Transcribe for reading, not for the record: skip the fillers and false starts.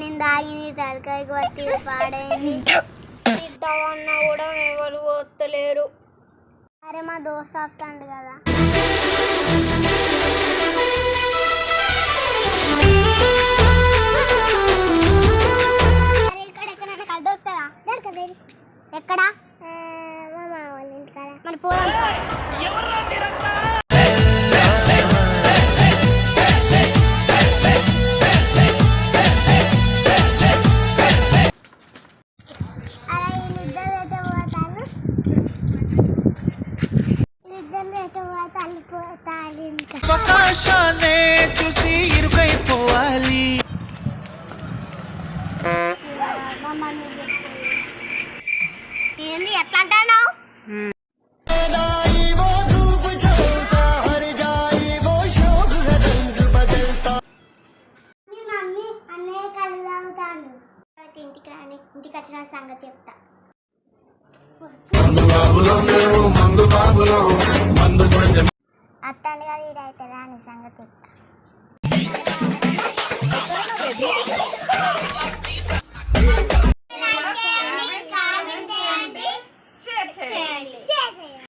నేను తాగింది తలకాయ కొట్టి పాడైంది. ఇద్దామన్నా కూడా ఎవరు వస్తలేరు. అరే మా దోస్త్ వస్తాడు కదా. ఇక్కడ ఎక్కడైనా కళ్ళు దొరుకుతుందా? దొరకదు. ఎక్కడ? మా మామ వాళ్ళ ఇంటికాడ. మరి పోదాం. అవకాశాన్ని చూసి ఇరుకైపోవాలి. ఏంది ఎట్లా అంటావు? మీ మమ్మీ అన్నయ్య కళ్ళు తాగుతాను. ఇంటికి రాని ఇంటికి వచ్చిన సంగతి చెప్తా. అత్తాను కదా ఈడైతే రాని సంగతి చెప్తా.